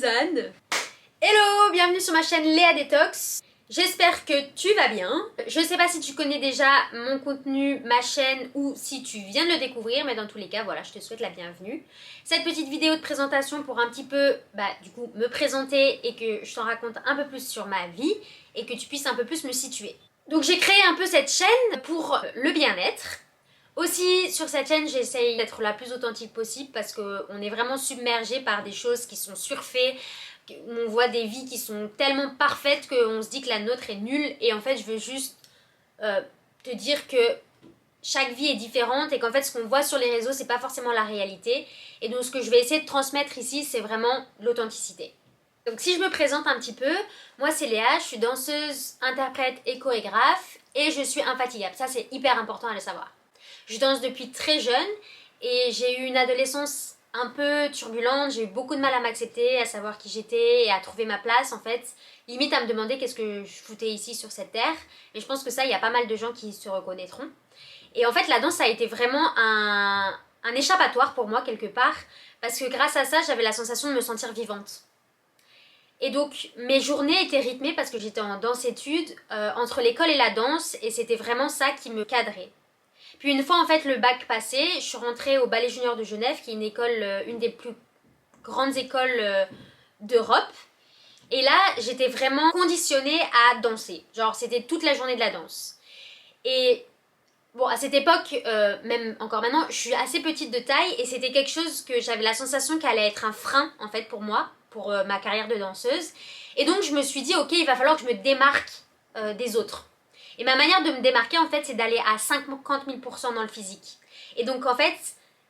Stéphane. Hello, bienvenue sur ma chaîne Léa Détox. J'espère que tu vas bien. Je sais pas si tu connais déjà mon contenu, ma chaîne ou si tu viens de le découvrir, mais dans tous les cas, voilà, je te souhaite la bienvenue. Cette petite vidéo de présentation pour un petit peu, du coup, me présenter et que je t'en raconte un peu plus sur ma vie et que tu puisses un peu plus me situer. Donc j'ai créé un peu cette chaîne pour le bien-être. Aussi, sur cette chaîne, j'essaye d'être la plus authentique possible parce qu'on est vraiment submergé par des choses qui sont surfaites. On voit des vies qui sont tellement parfaites qu'on se dit que la nôtre est nulle. Et en fait, je veux juste te dire que chaque vie est différente et qu'en fait, ce qu'on voit sur les réseaux, c'est pas forcément la réalité. Et donc, ce que je vais essayer de transmettre ici, c'est vraiment l'authenticité. Donc, si je me présente un petit peu, moi, c'est Léa, je suis danseuse, interprète et chorégraphe et je suis infatigable. Ça, c'est hyper important à le savoir. Je danse depuis très jeune et j'ai eu une adolescence un peu turbulente, j'ai eu beaucoup de mal à m'accepter, à savoir qui j'étais et à trouver ma place en fait. Limite à me demander qu'est-ce que je foutais ici sur cette terre. Et je pense que ça, il y a pas mal de gens qui se reconnaîtront. Et en fait, la danse, ça a été vraiment un échappatoire pour moi quelque part. Parce que grâce à ça, j'avais la sensation de me sentir vivante. Et donc, mes journées étaient rythmées parce que j'étais en danse-études entre l'école et la danse. Et c'était vraiment ça qui me cadrait. Puis une fois en fait le bac passé, je suis rentrée au Ballet Junior de Genève, qui est une école, une des plus grandes écoles d'Europe. Et là, j'étais vraiment conditionnée à danser. Genre, c'était toute la journée de la danse. Et bon, à cette époque, même encore maintenant, je suis assez petite de taille et c'était quelque chose que j'avais la sensation qu'allait être un frein en fait pour moi, pour ma carrière de danseuse. Et donc, je me suis dit, ok, il va falloir que je me démarque des autres. Et ma manière de me démarquer, en fait, c'est d'aller à 50 000% dans le physique. Et donc, en fait,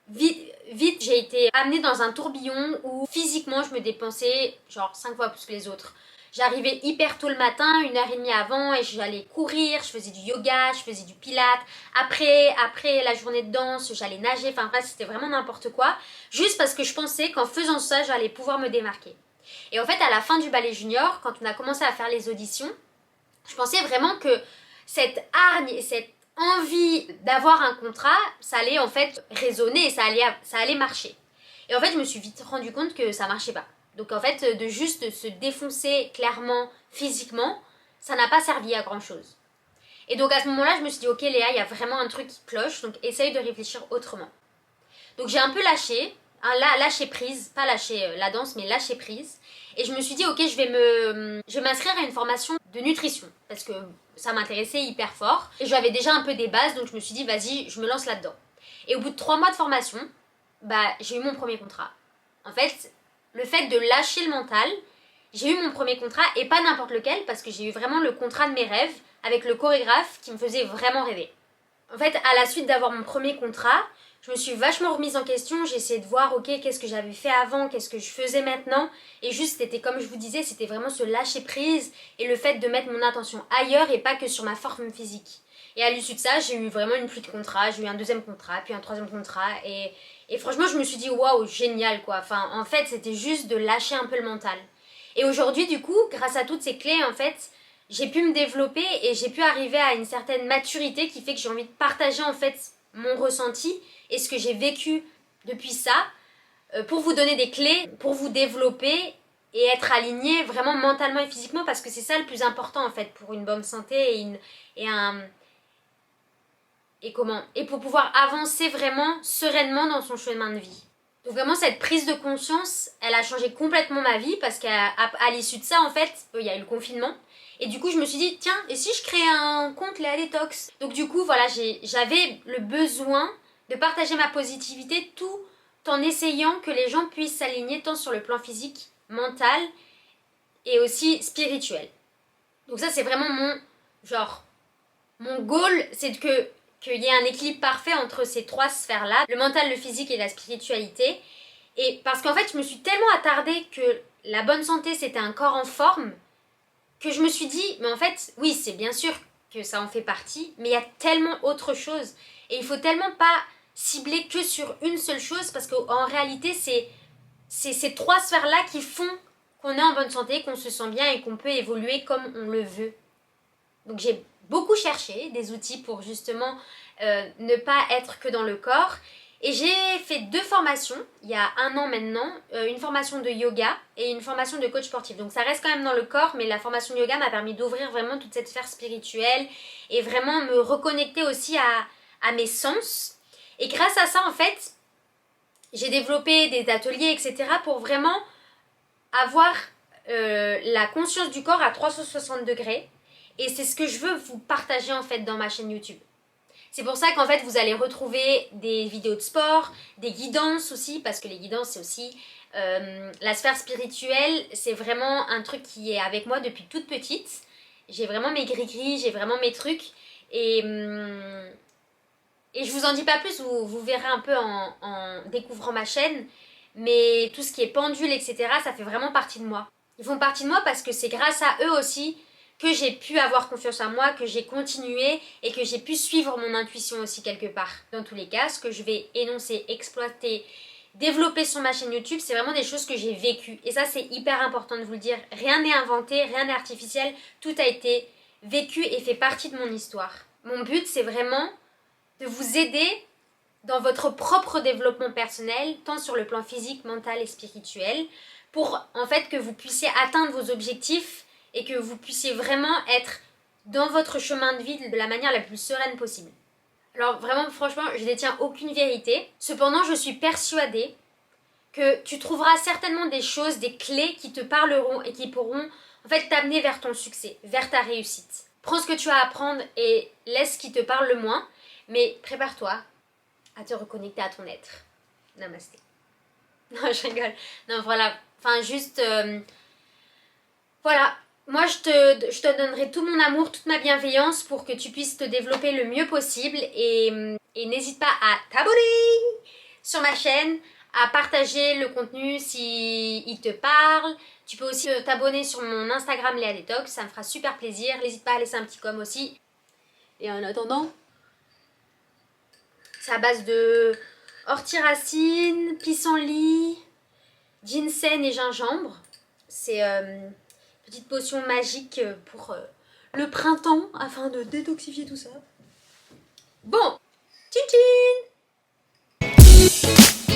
vite, j'ai été amenée dans un tourbillon où physiquement, je me dépensais genre 5 fois plus que les autres. J'arrivais hyper tôt le matin, 1h30 avant, et j'allais courir, je faisais du yoga, je faisais du pilates. Après la journée de danse, j'allais nager, enfin bref, c'était vraiment n'importe quoi. Juste parce que je pensais qu'en faisant ça, j'allais pouvoir me démarquer. Et en fait, à la fin du ballet junior, quand on a commencé à faire les auditions, je pensais vraiment que cette hargne et cette envie d'avoir un contrat, ça allait en fait résonner et ça allait marcher. Et en fait, je me suis vite rendu compte que ça marchait pas. Donc en fait, de juste se défoncer clairement physiquement, ça n'a pas servi à grand chose. Et donc à ce moment-là, je me suis dit, ok Léa, il y a vraiment un truc qui cloche, donc essaye de réfléchir autrement. Donc j'ai un peu lâché, lâché prise, pas lâché la danse, mais lâché prise. Et je me suis dit, ok, je vais m'inscrire à une formation de nutrition, parce que ça m'intéressait hyper fort. Et j'avais déjà un peu des bases, donc je me suis dit, vas-y, je me lance là-dedans. Et au bout de 3 mois de formation, j'ai eu mon premier contrat. En fait, le fait de lâcher le mental, j'ai eu mon premier contrat, et pas n'importe lequel, parce que j'ai eu vraiment le contrat de mes rêves, avec le chorégraphe qui me faisait vraiment rêver. En fait, à la suite d'avoir mon premier contrat, je me suis vachement remise en question, j'ai essayé de voir, ok, qu'est-ce que j'avais fait avant, qu'est-ce que je faisais maintenant, et juste, c'était comme je vous disais, c'était vraiment ce lâcher prise, et le fait de mettre mon attention ailleurs, et pas que sur ma forme physique. Et à l'issue de ça, j'ai eu vraiment une pluie de contrats, j'ai eu un deuxième contrat, puis un troisième contrat, et franchement, je me suis dit, waouh, génial, quoi. Enfin, en fait, c'était juste de lâcher un peu le mental. Et aujourd'hui, du coup, grâce à toutes ces clés, en fait, j'ai pu me développer, et j'ai pu arriver à une certaine maturité qui fait que j'ai envie de partager, en fait, mon ressenti, et ce que j'ai vécu depuis ça, pour vous donner des clés, pour vous développer et être aligné vraiment mentalement et physiquement, parce que c'est ça le plus important en fait pour une bonne santé et pour pouvoir avancer vraiment sereinement dans son chemin de vie. Donc vraiment cette prise de conscience, elle a changé complètement ma vie parce qu'à l'issue de ça en fait, il y a eu le confinement. Et du coup je me suis dit tiens, et si je créais un compte Léa Détox? Donc du coup voilà, j'avais le besoin de partager ma positivité tout en essayant que les gens puissent s'aligner tant sur le plan physique, mental et aussi spirituel. Donc ça c'est vraiment mon goal, c'est qu'il y ait un équilibre parfait entre ces 3 sphères-là, le mental, le physique et la spiritualité. Et parce qu'en fait je me suis tellement attardée que la bonne santé c'était un corps en forme, que je me suis dit, mais en fait, oui c'est bien sûr que ça en fait partie, mais il y a tellement autre chose. Et il faut tellement pas cibler que sur une seule chose, parce qu'en réalité, c'est ces 3 sphères-là qui font qu'on est en bonne santé, qu'on se sent bien et qu'on peut évoluer comme on le veut. Donc j'ai beaucoup cherché des outils pour justement ne pas être que dans le corps. Et j'ai fait 2 formations, il y a 1 an maintenant, une formation de yoga et une formation de coach sportif. Donc ça reste quand même dans le corps, mais la formation de yoga m'a permis d'ouvrir vraiment toute cette sphère spirituelle et vraiment me reconnecter aussi à mes sens. Et grâce à ça, en fait, j'ai développé des ateliers, etc. pour vraiment avoir la conscience du corps à 360 degrés. Et c'est ce que je veux vous partager en fait dans ma chaîne YouTube. C'est pour ça qu'en fait vous allez retrouver des vidéos de sport, des guidances aussi, parce que les guidances c'est aussi la sphère spirituelle, c'est vraiment un truc qui est avec moi depuis toute petite. J'ai vraiment mes gris-gris, j'ai vraiment mes trucs et je vous en dis pas plus, vous verrez un peu en découvrant ma chaîne, mais tout ce qui est pendule, etc., ça fait vraiment partie de moi. Ils font partie de moi parce que c'est grâce à eux aussi que j'ai pu avoir confiance en moi, que j'ai continué et que j'ai pu suivre mon intuition aussi quelque part. Dans tous les cas, ce que je vais énoncer, exploiter, développer sur ma chaîne YouTube, c'est vraiment des choses que j'ai vécues. Et ça, c'est hyper important de vous le dire. Rien n'est inventé, rien n'est artificiel, tout a été vécu et fait partie de mon histoire. Mon but, c'est vraiment de vous aider dans votre propre développement personnel, tant sur le plan physique, mental et spirituel, pour en fait que vous puissiez atteindre vos objectifs et que vous puissiez vraiment être dans votre chemin de vie de la manière la plus sereine possible. Alors vraiment, franchement, je ne détiens aucune vérité. Cependant, je suis persuadée que tu trouveras certainement des choses, des clés qui te parleront et qui pourront en fait t'amener vers ton succès, vers ta réussite. Prends ce que tu as à apprendre et laisse ce qui te parle le moins, mais prépare-toi à te reconnecter à ton être. Namasté. Non, je rigole. Non, voilà. Enfin, juste... voilà. Moi, je te donnerai tout mon amour, toute ma bienveillance pour que tu puisses te développer le mieux possible. Et n'hésite pas à t'abonner sur ma chaîne, à partager le contenu si il te parle. Tu peux aussi t'abonner sur mon Instagram Léa Détox, ça me fera super plaisir. N'hésite pas à laisser un petit com aussi. Et en attendant, c'est à base de orthyracine, pissenlit, ginseng et gingembre. C'est petite potion magique pour le printemps afin de détoxifier tout ça. Bon, tchin tchin.